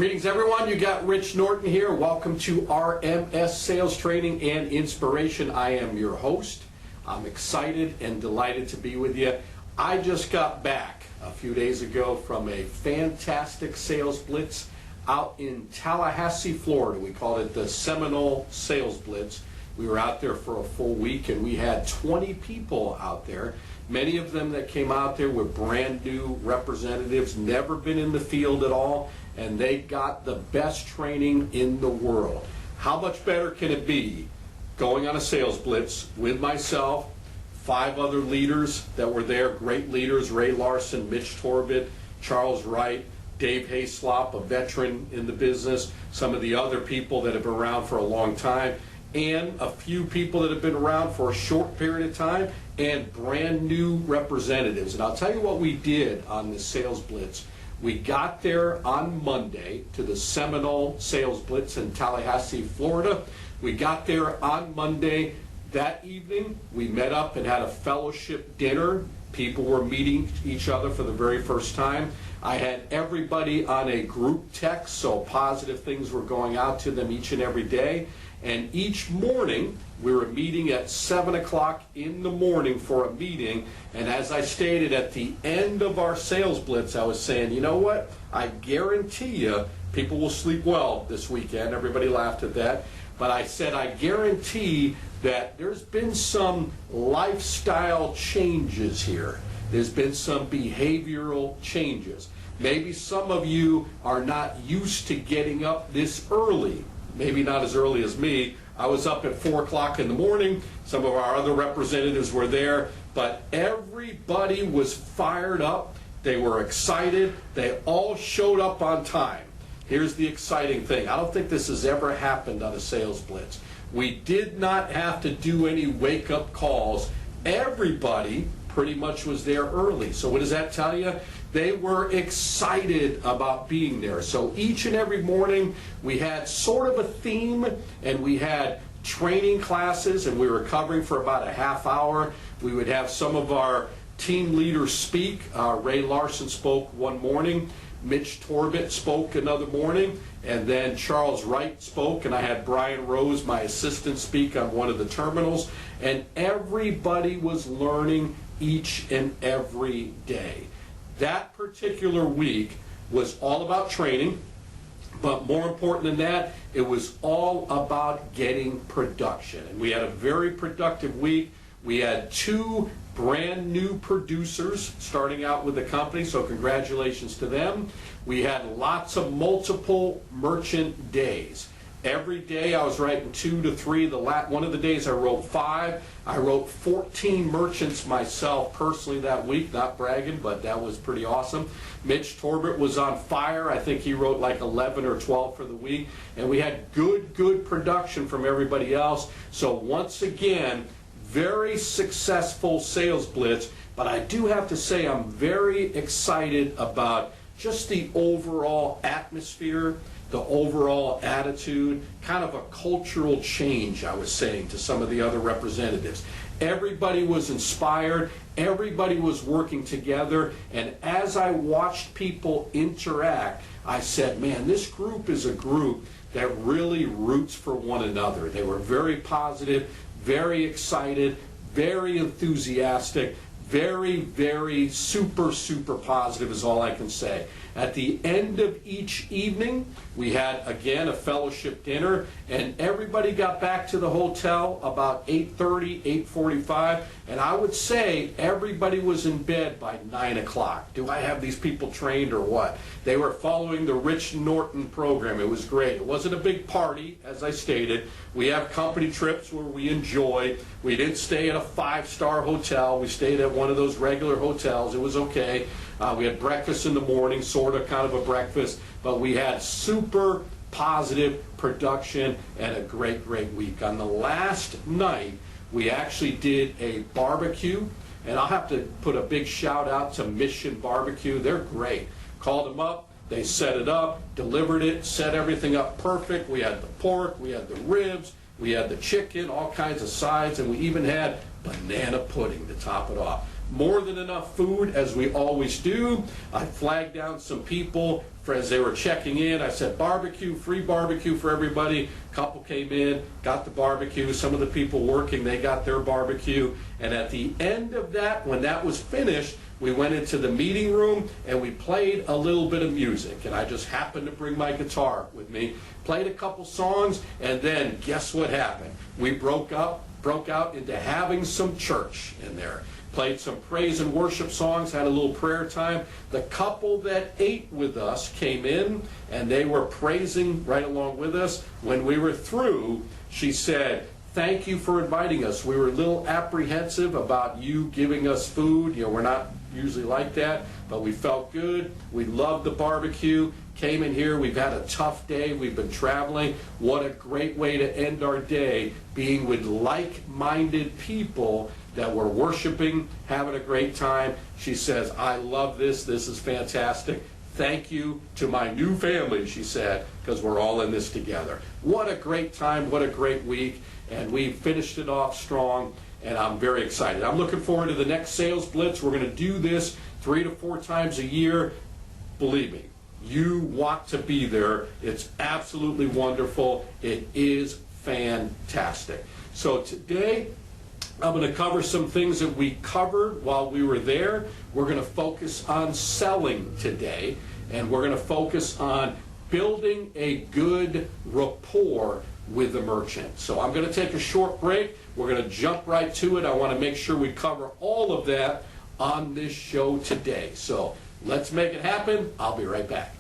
Greetings everyone, you got Rich Norton here. Welcome to RMS Sales Training and Inspiration. I am your host. I'm excited and delighted to be with you. I just got back a few days ago from a fantastic sales blitz out in Tallahassee, Florida. We called it the Seminole Sales Blitz. We were out there for a full week and we had 20 people out there. Many of them that came out there were brand new representatives, never been in the field at all, and they got the best training in the world. How much better can it be going on a sales blitz with myself, 5 other leaders that were there, great leaders, Ray Larson, Mitch Torbett, Charles Wright, Dave Hayslop, a veteran in the business, some of the other people that have been around for a long time, and a few people that have been around for a short period of time, and brand new representatives. And I'll tell you what we did on this sales blitz. We got there on Monday to the Seminole Sales Blitz in Tallahassee, Florida. We got there on Monday. That evening, we met up and had a fellowship dinner. People were meeting each other for the very first time. I had everybody on a group text, so positive things were going out to them each and every day. And each morning, we were meeting at 7 o'clock in the morning for a meeting. And as I stated at the end of our sales blitz, I was saying, you know what? I guarantee you people will sleep well this weekend. Everybody laughed at that. But I said, I guarantee that there's been some lifestyle changes here. There's been some behavioral changes. Maybe some of you are not used to getting up this early. Maybe not as early as me. I was up at 4 o'clock in the morning. Some of our other representatives were there, but everybody was fired up. They were excited. They all showed up on time. Here's the exciting thing. I don't think this has ever happened on a sales blitz. We did not have to do any wake-up calls. Everybody pretty much was there early. So what does that tell you? They were excited about being there. So each and every morning we had sort of a theme, and we had training classes, and we were covering for about a half hour. We would have some of our team leaders speak. Ray Larson spoke one morning. Mitch Torbett spoke another morning, and then Charles Wright spoke, and I had Brian Rose, my assistant, speak on one of the terminals, and everybody was learning each and every day. That particular week was all about training, but more important than that, it was all about getting production. And we had a very productive week. We had 2 brand new producers starting out with the company, so congratulations to them. We had lots of multiple merchant days. Every day I was writing 2 to 3. One of the days I wrote 5. I wrote 14 merchants myself personally that week, not bragging, but that was pretty awesome. Mitch Torbett was on fire. I think he wrote like 11 or 12 for the week. And we had good production from everybody else. So once again, very successful sales blitz. But I do have to say I'm very excited about just the overall atmosphere, the overall attitude, kind of a cultural change, I was saying to some of the other representatives. Everybody was inspired, everybody was working together, and as I watched people interact, I said, man, this group is a group that really roots for one another. They were very positive, very excited, very enthusiastic, very super positive is all I can say. At the end of each evening, we had, again, a fellowship dinner, and everybody got back to the hotel about 8:30, 8:45, and I would say everybody was in bed by 9 o'clock. Do I have these people trained or what? They were following the Rich Norton program. It was great. It wasn't a big party, as I stated. We have company trips where we enjoy. We didn't stay at a 5-star hotel. We stayed at one of those regular hotels. It was okay. We had breakfast in the morning, sort of kind of a breakfast, but we had super positive production and a great week. On the last night, we actually did a barbecue, and I'll have to put a big shout out to Mission Barbecue. They're great. Called them up, they set it up, delivered it, set everything up perfect. We had the pork, we had the ribs, we had the chicken, all kinds of sides, and we even had banana pudding to top it off. more than enough food, as we always do. I flagged down some people as they were checking in. I said barbecue, free barbecue for everybody. A couple came in, got the barbecue. Some of the people working, they got their barbecue. And at the end of that, when that was finished, we went into the meeting room and we played a little bit of music. And I just happened to bring my guitar with me, played a couple songs, and then guess what happened? We broke out into having some church in there. Played some praise and worship songs, had a little prayer time. The couple that ate with us came in and they were praising right along with us. When we were through, she said, "Thank you for inviting us. We were a little apprehensive about you giving us food. You know, we're not usually like that, but we felt good. We loved the barbecue. Came in here. We've had a tough day. We've been traveling. What a great way to end our day, being with like-minded people that were worshiping, having a great time." She says, "I love this. This is fantastic. Thank you to my new family," she said, "because we're all in this together." What a great time. What a great week. And we finished it off strong, and I'm very excited. I'm looking forward to the next sales blitz. We're going to do this 3 to 4 times a year. Believe me, you want to be there. It's absolutely wonderful. It is fantastic. So today, I'm going to cover some things that we covered while we were there. We're going to focus on selling today, and we're going to focus on building a good rapport with the merchant. So I'm going to take a short break. We're going to jump right to it. I want to make sure we cover all of that on this show today. So let's make it happen. I'll be right back.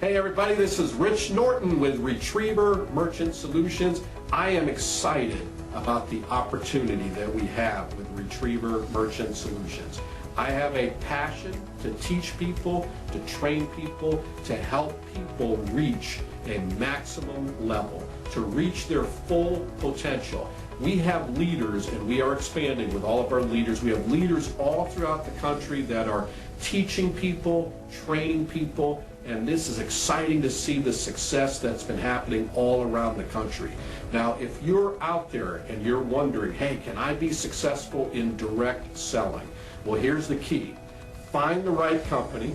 Hey everybody, this is Rich Norton with Retriever Merchant Solutions. I am excited about the opportunity that we have with Retriever Merchant Solutions. I have a passion to teach people, to train people, to help people reach a maximum level, to reach their full potential. We have leaders, and we are expanding with all of our leaders. We have leaders all throughout the country that are teaching people, training people, and this is exciting to see the success that's been happening all around the country. Now, if you're out there and you're wondering, hey, can I be successful in direct selling? Well, here's the key. Find the right company,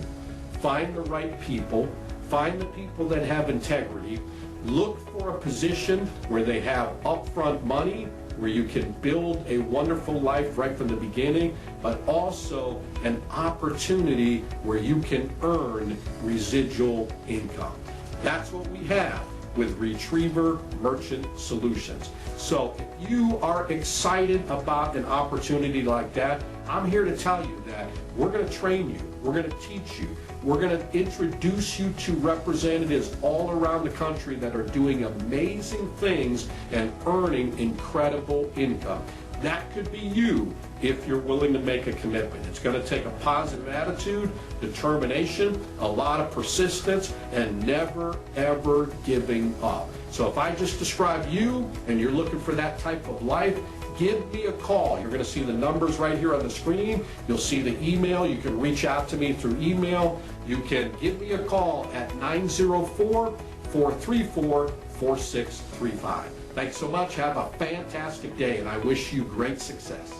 find the right people, find the people that have integrity, look for a position where they have upfront money, where you can build a wonderful life right from the beginning, but also an opportunity where you can earn residual income. That's what we have with Retriever Merchant Solutions. So if you are excited about an opportunity like that, I'm here to tell you that we're going to train you, we're going to teach you, we're going to introduce you to representatives all around the country that are doing amazing things and earning incredible income. That could be you if you're willing to make a commitment. It's going to take a positive attitude, determination, a lot of persistence, and never, ever giving up. So if I just describe you and you're looking for that type of life, give me a call. You're going to see the numbers right here on the screen. You'll see the email. You can reach out to me through email. You can give me a call at 904-434-4635. Thanks so much. Have a fantastic day, and I wish you great success.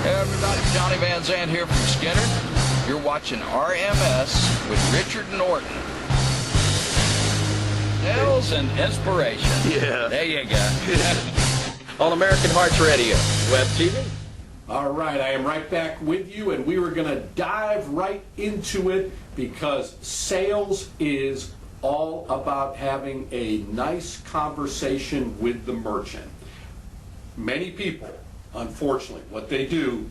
Hey everybody, Johnny Van Zandt here from Skinner. You're watching RMS with Richard Norton. Sales and inspiration. Yeah. There you go. On American Hearts Radio, web TV. All right, I am right back with you, and we were going to dive right into it because sales is all about having a nice conversation with the merchant. Many people, unfortunately, what they do,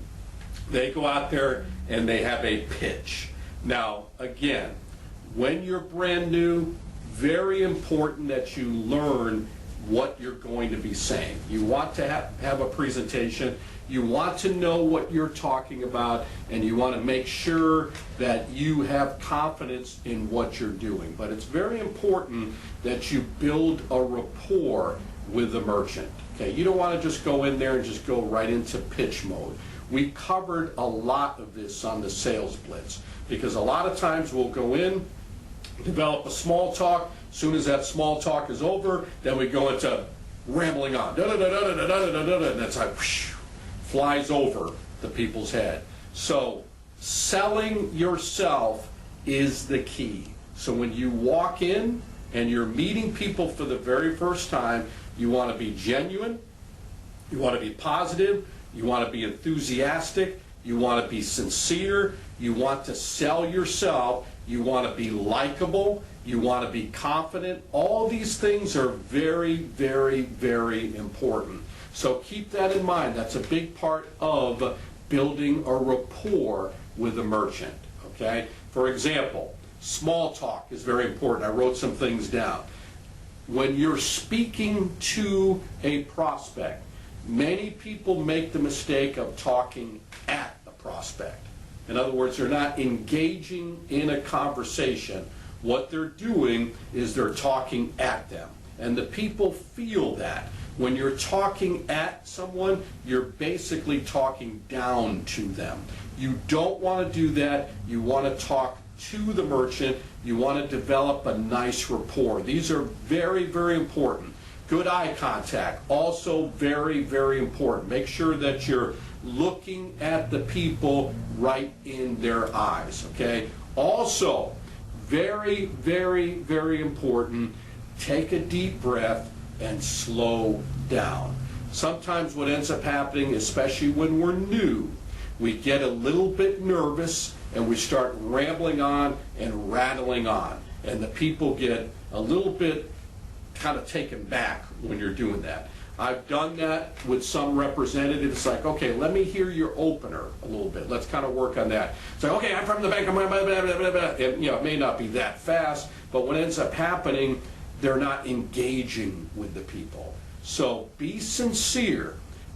they go out there and they have a pitch. Now, again, when you're brand new, very important that you learn what you're going to be saying. You want to have a presentation. You want to know what you're talking about, and you want to make sure that you have confidence in what you're doing. But it's very important that you build a rapport with the merchant. Okay, you don't want to just go in there and just go right into pitch mode. We covered a lot of this on the sales blitz because a lot of times we'll go in, develop a small talk, As soon as that small talk is over, then we go into rambling on. And that's like whoosh, flies over the people's head. So selling yourself is the key. So when you walk in and you're meeting people for the very first time, you want to be genuine, you want to be positive, you want to be enthusiastic, you want to be sincere, you want to sell yourself, you want to be likable, you want to be confident. All these things are very, very, very important. So keep that in mind. That's a big part of building a rapport with a merchant, okay? For example, small talk is very important. I wrote some things down. When you're speaking to a prospect, many people make the mistake of talking at a prospect. In other words, they're not engaging in a conversation. What they're doing is they're talking at them. And the people feel that. When you're talking at someone, you're basically talking down to them. You don't want to do that. You want to talk to the merchant. You want to develop a nice rapport. These are very, very important. Good eye contact, also very, very important. Make sure that you're looking at the people right in their eyes, okay? Also, very, very, very important, take a deep breath and slow down. Sometimes what ends up happening, especially when we're new, we get a little bit nervous and we start rambling on and rattling on. And the people get a little bit kind of taken back when you're doing that. I've done that with some representatives. It's like, okay, let me hear your opener a little bit. Let's kind of work on that. It's like, okay, I'm from the bank. Blah, blah, blah, blah, blah. And, it may not be that fast, but what ends up happening, they're not engaging with the people. So be sincere,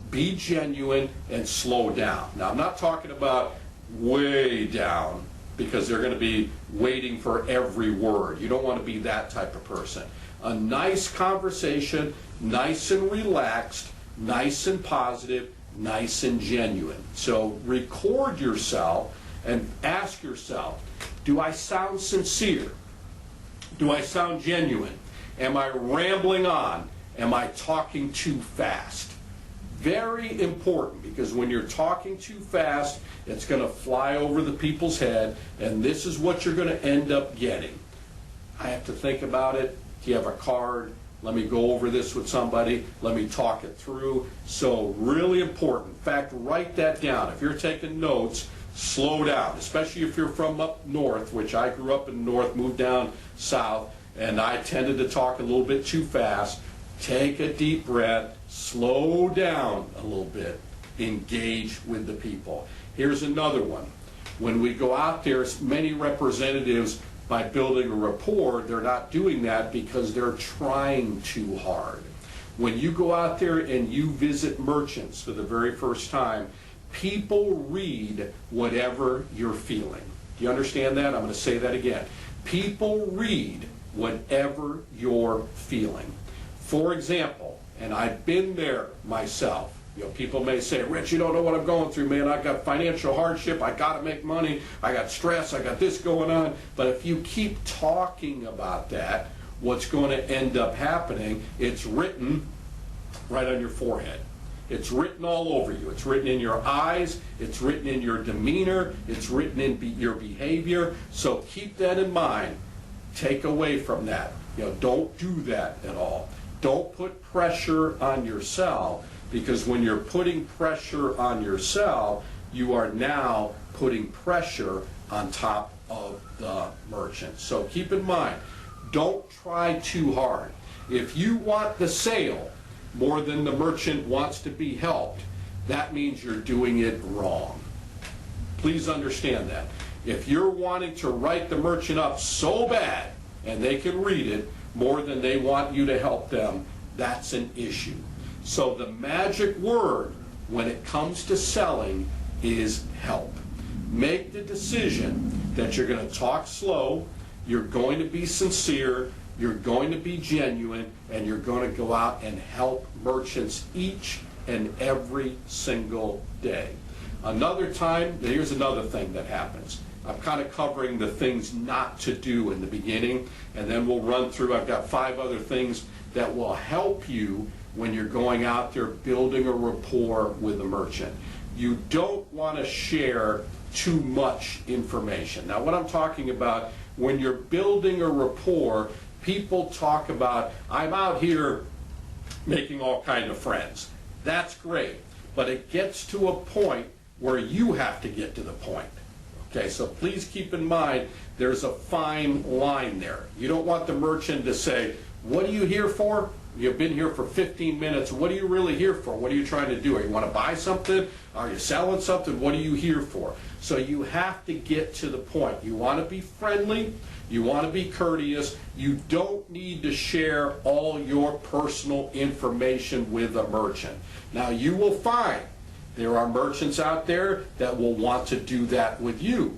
be genuine, and slow down. Now, I'm not talking about way down because they're going to be waiting for every word. You don't want to be that type of person. A nice conversation, nice and relaxed, nice and positive, nice and genuine. So record yourself and ask yourself, do I sound sincere? Do I sound genuine? Am I rambling on? Am I talking too fast? Very important, because when you're talking too fast, it's going to fly over the people's head, and this is what you're going to end up getting. I have to think about it. Do you have a card? Let me go over this with somebody. Let me talk it through. So really important. In fact, write that down. If you're taking notes, slow down, especially if you're from up north, which I grew up in the north, moved down south, and I tended to talk a little bit too fast. Take a deep breath, slow down a little bit, engage with the people. Here's another one. When we go out there, many representatives, by building a rapport, they're not doing that because they're trying too hard. When you go out there and you visit merchants for the very first time, people read whatever you're feeling. Do you understand that? I'm going to say that again. People read whatever you're feeling. For example, and I've been there myself, people may say, Rich, you don't know what I'm going through, man. I got financial hardship. I got to make money. I got stress. I got this going on. But if you keep talking about that, what's going to end up happening, it's written right on your forehead. It's written all over you. It's written in your eyes. It's written in your demeanor. It's written in your behavior. So keep that in mind. Take away from that. Don't do that at all. Don't put pressure on yourself, because when you're putting pressure on yourself, you are now putting pressure on top of the merchant. So keep in mind, don't try too hard. If you want the sale more than the merchant wants to be helped, that means you're doing it wrong. Please understand that. If you're wanting to write the merchant up so bad, and they can read it, more than they want you to help them, that's an issue. So the magic word when it comes to selling is help. Make the decision that you're going to talk slow, you're going to be sincere, you're going to be genuine, and you're going to go out and help merchants each and every single day. Another time, here's another thing that happens. I'm kind of covering the things not to do in the beginning, and then we'll run through, I've got 5 other things that will help you when you're going out there building a rapport with a merchant. You don't want to share too much information. Now what I'm talking about, when you're building a rapport, people talk about, I'm out here making all kinds of friends. That's great, but it gets to a point where you have to get to the point. Okay, so please keep in mind there's a fine line there. You don't want the merchant to say, what are you here for? You've been here for 15 minutes. What are you really here for? What are you trying to do? You want to buy something? Are you selling something? What are you here for? So you have to get to the point. You want to be friendly. You want to be courteous. You don't need to share all your personal information with a merchant. Now you will find there are merchants out there that will want to do that with you.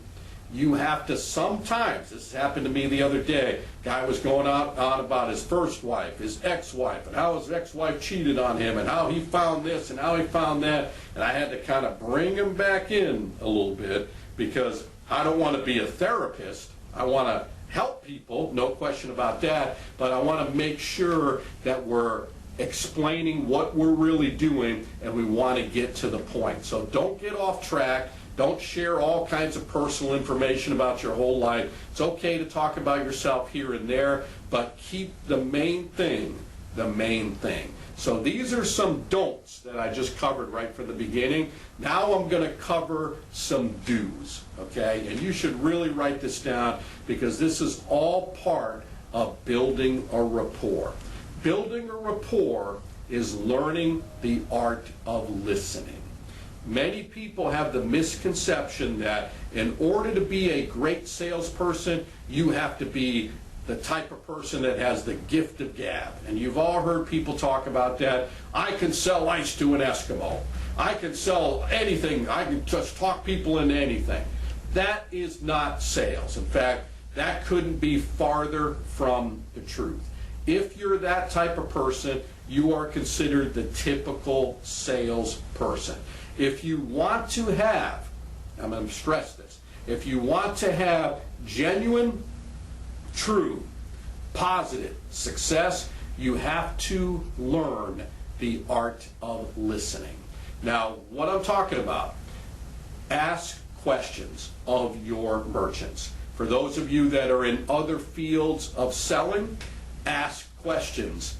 You have to sometimes, this happened to me the other day, guy was going on about his first wife, his ex-wife, and how his ex-wife cheated on him, and how he found this, and how he found that, and I had to kind of bring him back in a little bit, because I don't want to be a therapist. I want to help people, no question about that, but I want to make sure that we're explaining what we're really doing, and we want to get to the point. So don't get off track. Don't share all kinds of personal information about your whole life. It's okay to talk about yourself here and there, but keep the main thing the main thing. So these are some don'ts that I just covered right from the beginning. Now I'm going to cover some do's, okay? And you should really write this down, because this is all part of building a rapport. Building a rapport is learning the art of listening. Many people have the misconception that in order to be a great salesperson, you have to be the type of person that has the gift of gab. And you've all heard people talk about that. I can sell ice to an Eskimo. I can sell anything. I can just talk people into anything. That is not sales. In fact, that couldn't be farther from the truth. If you're that type of person, you are considered the typical salesperson. If you want to have, I'm going to stress this, if you want to have genuine, true, positive success, you have to learn the art of listening. Now, what I'm talking about, ask questions of your merchants. For those of you that are in other fields of selling, ask questions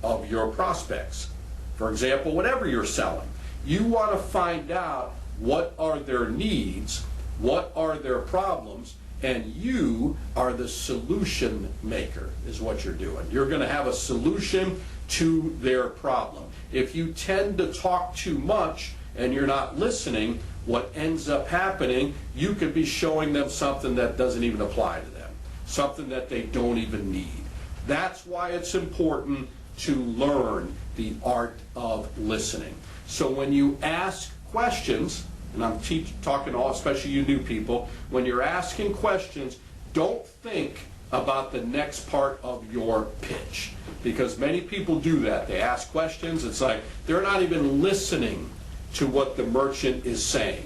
of your prospects. For example, whatever you're selling, you want to find out what are their needs, what are their problems, and you are the solution maker is what you're doing. You're going to have a solution to their problem. If you tend to talk too much and you're not listening, what ends up happening, you could be showing them something that doesn't even apply to them, something that they don't even need. That's why it's important to learn the art of listening. So when you ask questions, and I'm talking all, especially you new people, when you're asking questions, don't think about the next part of your pitch. Because many people do that. They ask questions, it's like they're not even listening to what the merchant is saying.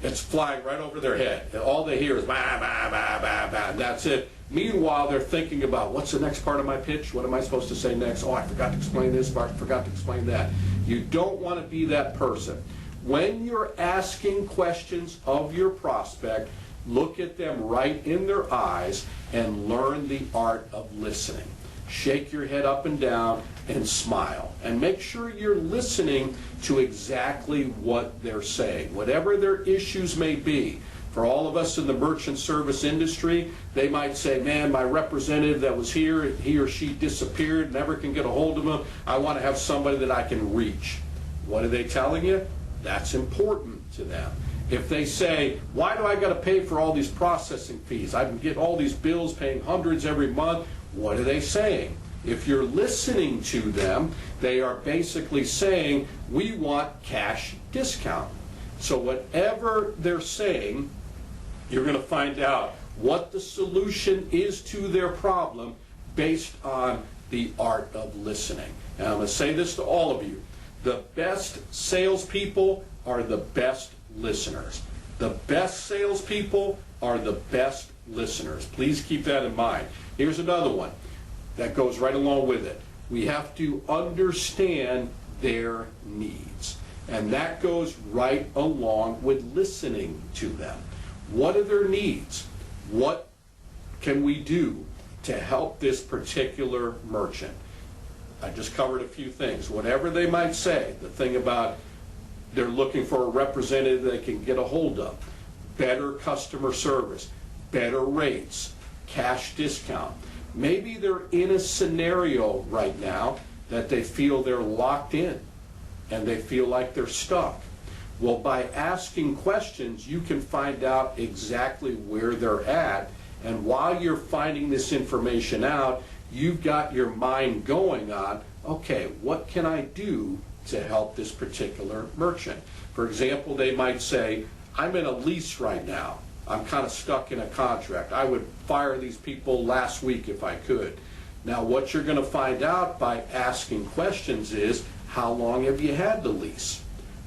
It's flying right over their head. And all they hear is bah, bah, bah, bah, bah. That's it. Meanwhile, they're thinking about, what's the next part of my pitch? What am I supposed to say next? Oh, I forgot to explain this part, forgot to explain that. You don't want to be that person. When you're asking questions of your prospect, look at them right in their eyes and learn the art of listening. Shake your head up and down and smile. And make sure you're listening to exactly what they're saying. Whatever their issues may be. For all of us in the merchant service industry, they might say, man, my representative that was here, he or she disappeared, never can get a hold of him. I want to have somebody that I can reach. What are they telling you? That's important to them. If they say, why do I got to pay for all these processing fees? I can get all these bills paying hundreds every month. What are they saying? If you're listening to them, they are basically saying, we want cash discount. So whatever they're saying, you're going to find out what the solution is to their problem based on the art of listening. And I'm going to say this to all of you. The best salespeople are the best listeners. The best salespeople are the best listeners. Please keep that in mind. Here's another one that goes right along with it. We have to understand their needs. And that goes right along with listening to them. What are their needs? What can we do to help this particular merchant? I just covered a few things. Whatever they might say, the thing about they're looking for a representative they can get a hold of, better customer service, better rates, cash discount. Maybe they're in a scenario right now that they feel they're locked in and they feel like they're stuck. Well, by asking questions, you can find out exactly where they're at, and while you're finding this information out, you've got your mind going on, okay, what can I do to help this particular merchant? For example, they might say, I'm in a lease right now. I'm kind of stuck in a contract. I would fire these people last week if I could. Now, what you're going to find out by asking questions is, how long have you had the lease?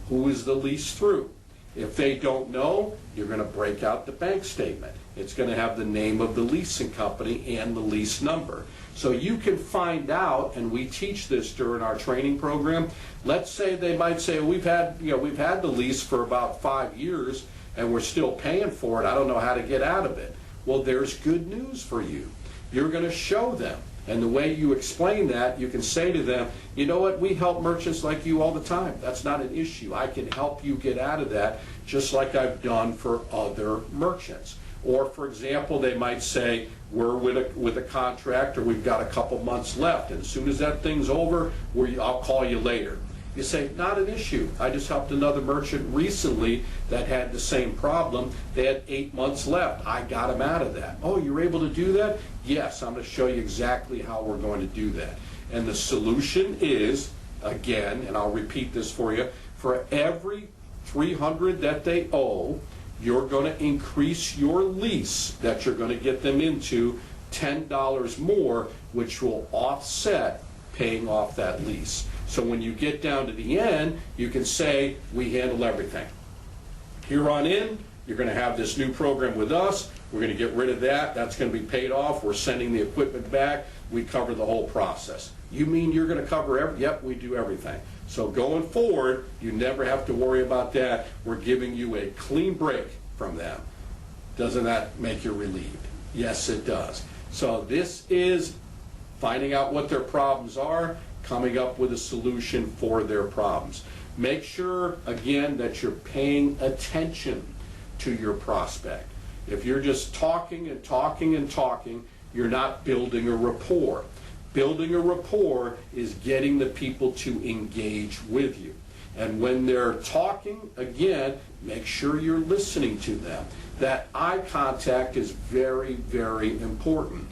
Who is the lease through? If they don't know, you're going to break out the bank statement. It's going to have the name of the leasing company and the lease number. So you can find out, and we teach this during our training program. Let's say they might say, we've had the lease for about 5 years and we're still paying for it. I don't know how to get out of it. Well, there's good news for you. You're going to show them. And the way you explain that, you can say to them, you know what, we help merchants like you all the time. That's not an issue. I can help you get out of that just like I've done for other merchants. Or, for example, they might say, we're with a contract, or we've got a couple months left, and as soon as that thing's over, I'll call you later. You say, not an issue. I just helped another merchant recently that had the same problem. They had 8 months left. I got them out of that. Oh, you're able to do that? Yes, I'm going to show you exactly how we're going to do that. And the solution is, again, and I'll repeat this for you, for every $300 that they owe, you're going to increase your lease that you're going to get them into $10 more, which will offset paying off that lease. So when you get down to the end, you can say, we handle everything. Here on in, you're going to have this new program with us. We're going to get rid of that. That's going to be paid off. We're sending the equipment back. We cover the whole process. You mean you're going to cover everything? Yep, we do everything. So going forward, you never have to worry about that. We're giving you a clean break from them. Doesn't that make you relieved? Yes, it does. So this is finding out what their problems are, coming up with a solution for their problems. Make sure, again, that you're paying attention to your prospect. If you're just talking and talking and talking, you're not building a rapport. Building a rapport is getting the people to engage with you. And when they're talking, again, make sure you're listening to them. That eye contact is very, very important.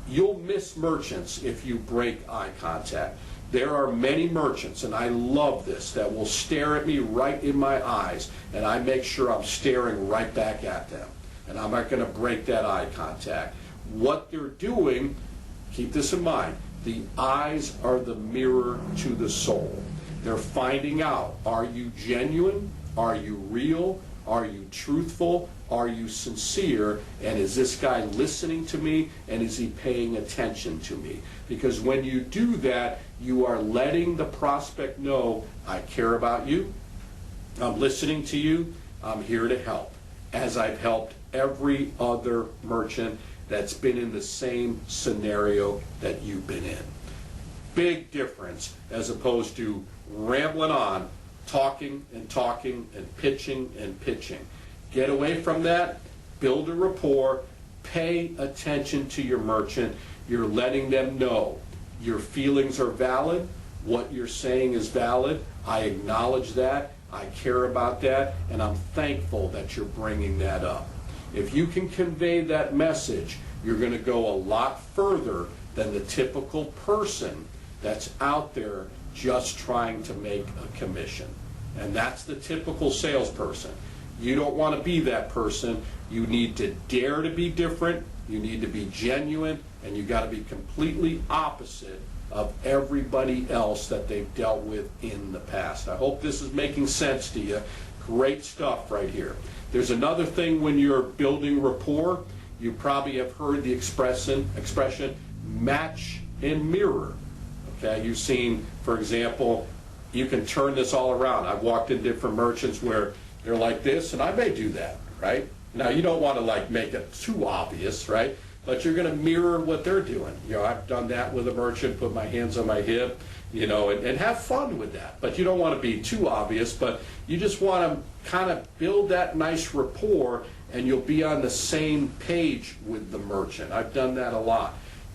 You'll miss merchants if you break eye contact. There are many merchants, and I love this, that will stare at me right in my eyes, and I make sure I'm staring right back at them. And I'm not going to break that eye contact. What they're doing, keep this in mind, the eyes are the mirror to the soul. They're finding out, are you genuine? Are you real? Are you truthful? Are you sincere? And is this guy listening to me? And is he paying attention to me? Because when you do that, you are letting the prospect know, I care about you, I'm listening to you, I'm here to help, as I've helped every other merchant that's been in the same scenario that you've been in. Big difference as opposed to rambling on, talking and talking and pitching and pitching. Get away from that, build a rapport, pay attention to your merchant. You're letting them know your feelings are valid, what you're saying is valid, I acknowledge that, I care about that, and I'm thankful that you're bringing that up. If you can convey that message, you're going to go a lot further than the typical person that's out there just trying to make a commission. And that's the typical salesperson. You don't want to be that person. You need to dare to be different. You need to be genuine, and you got to be completely opposite of everybody else that they've dealt with in the past. I hope this is making sense to you. Great stuff right here. There's another thing when you're building rapport. You probably have heard the expression match and mirror. Okay, you've seen, for example, you can turn this all around. I've walked in different merchants where they're like this, and I may do that, right? Now, you don't want to like make it too obvious, right? But you're going to mirror what they're doing. You know, I've done that with a merchant, put my hands on my hip, you know, and have fun with that. But you don't want to be too obvious, but you just want to kind of build that nice rapport, and you'll be on the same page with the merchant. I've done that a lot.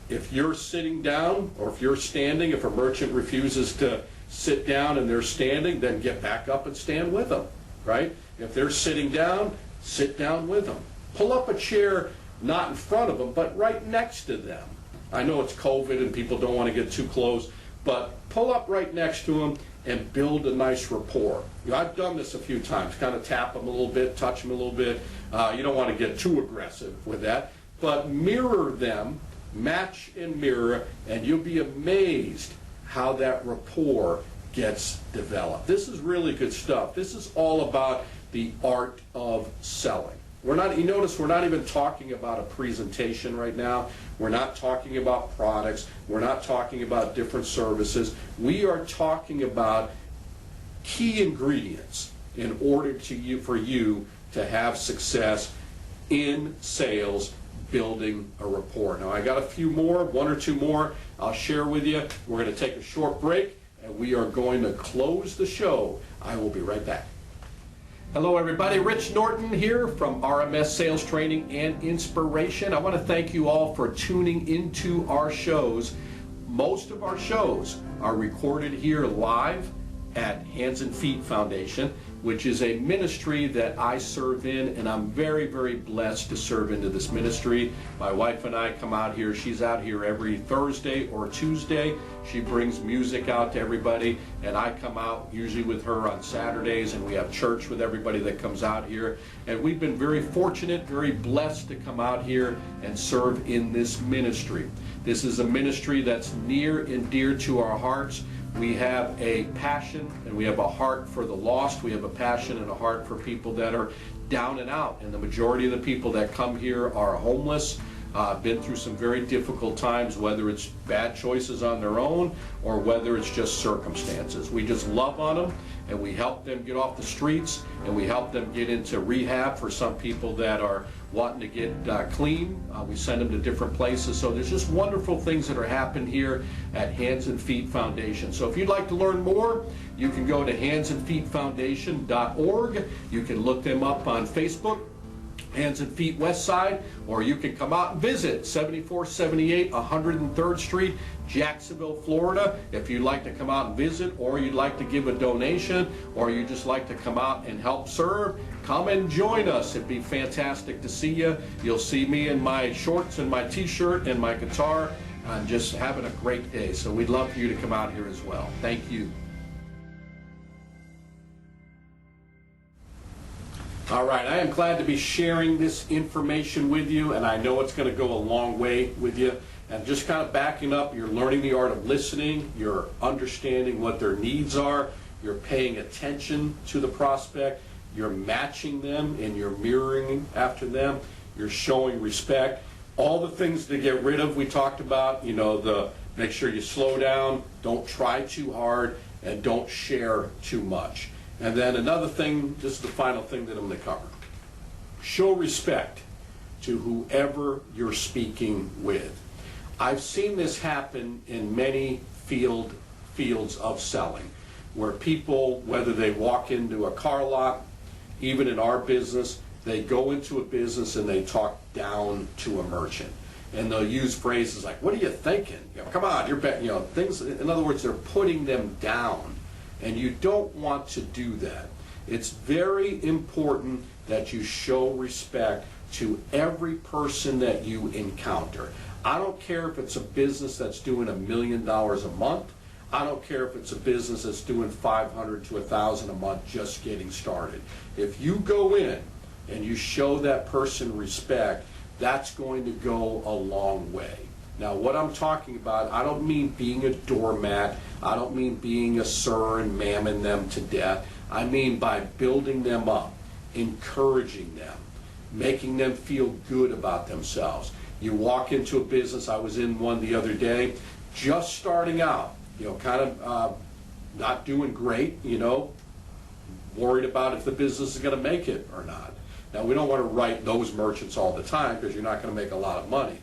If you're sitting down, or if you're standing, if a merchant refuses to sit down and they're standing, then get back up and stand with them, right? If they're sitting down, sit down with them. Pull up a chair, not in front of them, but right next to them. I know it's COVID and people don't want to get too close, but pull up right next to them and build a nice rapport. You know, I've done this a few times, kind of tap them a little bit, touch them a little bit. You don't want to get too aggressive with that, but mirror them, match and mirror, and you'll be amazed how that rapport gets developed. This is really good stuff. This is all about the art of selling. We're not, you notice we're not even talking about a presentation right now. We're not talking about products. We're not talking about different services. We are talking about key ingredients in order for you to have success in sales, building a rapport. Now I got a few more, one or two more I'll share with you. We're going to take a short break and we are going to close the show. I will be right back. Hello everybody, Rich Norton here from RMS Sales Training and Inspiration. I want to thank you all for tuning into our shows. Most of our shows are recorded here live at Hands and Feet Foundation, which is a ministry that I serve in, and I'm very, very blessed to serve into this ministry. My wife and I come out here. She's out here every Thursday or Tuesday. She brings music out to everybody, and I come out usually with her on Saturdays, and we have church with everybody that comes out here. And we've been very fortunate, very blessed to come out here and serve in this ministry. This is a ministry that's near and dear to our hearts. We have a passion and we have a heart for the lost. We have a passion and a heart for people that are down and out. And the majority of the people that come here are homeless, been through some very difficult times, whether it's bad choices on their own or whether it's just circumstances. We just love on them and we help them get off the streets and we help them get into rehab for some people that are wanting to get clean. We send them to different places. So there's just wonderful things that are happening here at Hands and Feet Foundation. So if you'd like to learn more, you can go to handsandfeetfoundation.org. You can look them up on Facebook, Hands and Feet Westside, or you can come out and visit 7478 103rd Street, Jacksonville, Florida. If you'd like to come out and visit, or you'd like to give a donation, or you just like to come out and help serve, come and join us. It'd be fantastic to see you. You'll see me in my shorts and my t-shirt and my guitar. I'm just having a great day. So we'd love for you to come out here as well. Thank you. All right, I am glad to be sharing this information with you, and I know it's going to go a long way with you. And just kind of backing up, you're learning the art of listening, you're understanding what their needs are, you're paying attention to the prospect, you're matching them and you're mirroring after them, you're showing respect. All the things to get rid of we talked about, you know, make sure you slow down, don't try too hard, and don't share too much. And then another thing, this is the final thing that I'm going to cover. Show respect to whoever you're speaking with. I've seen this happen in many fields of selling, where people, whether they walk into a car lot, even in our business, they go into a business and they talk down to a merchant. And they'll use phrases like, "What are you thinking? You know, come on, you're you know, things." In other words, they're putting them down. And you don't want to do that. It's very important that you show respect to every person that you encounter. I don't care if it's a business that's doing $1 million a month. I don't care if it's a business that's doing $500 to $1,000 a month just getting started. If you go in and you show that person respect, that's going to go a long way. Now, what I'm talking about, I don't mean being a doormat. I don't mean being a sir and mamming them to death. I mean by building them up, encouraging them, making them feel good about themselves. You walk into a business, I was in one the other day, just starting out, kind of not doing great, worried about if the business is going to make it or not. Now, we don't want to write those merchants all the time because you're not going to make a lot of money.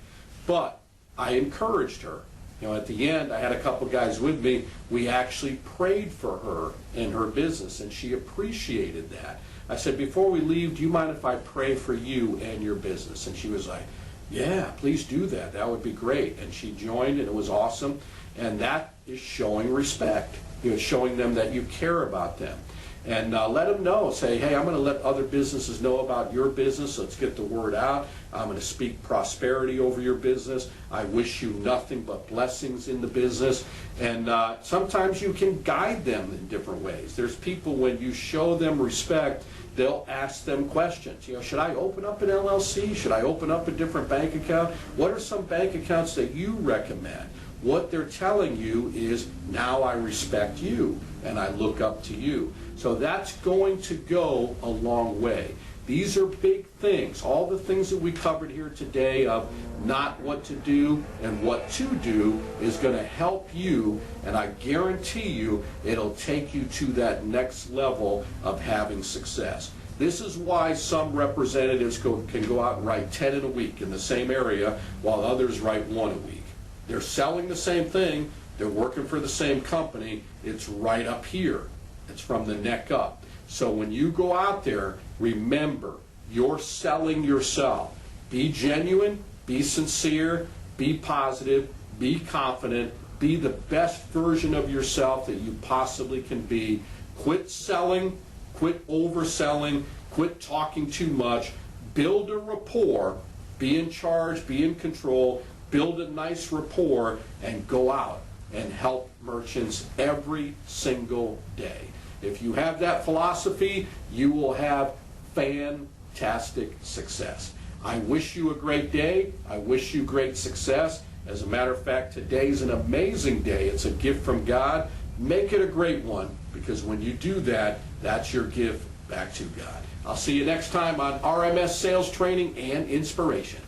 But I encouraged her. At the end, I had a couple guys with me. We actually prayed for her in her business, and she appreciated that. I said, before we leave, do you mind if I pray for you and your business? And she was like, yeah, please do that. That would be great. And she joined, and it was awesome. And that is showing respect. Showing them that you care about them. And let them know. Say, hey, I'm going to let other businesses know about your business. Let's get the word out. I'm going to speak prosperity over your business. I wish you nothing but blessings in the business. And sometimes you can guide them in different ways. There's people, when you show them respect, they'll ask them questions. Should I open up an LLC? Should I open up a different bank account? What are some bank accounts that you recommend? What they're telling you is, now I respect you and I look up to you. So that's going to go a long way. These are big things. All the things that we covered here today of not what to do and what to do is going to help you, and I guarantee you it'll take you to that next level of having success. This is why some representatives can go out and write 10 in a week in the same area while others write 1 a week. They're selling the same thing. They're working for the same company. It's right up here. It's from the neck up. So when you go out there, remember, you're selling yourself. Be genuine, be sincere, be positive, be confident, be the best version of yourself that you possibly can be. Quit selling, quit overselling, quit talking too much. Build a rapport, be in charge, be in control, build a nice rapport, and go out and help merchants every single day. If you have that philosophy, you will have fantastic success. I wish you a great day. I wish you great success. As a matter of fact, today's an amazing day. It's a gift from God. Make it a great one, because when you do that, that's your gift back to God. I'll see you next time on RMS Sales Training and Inspiration.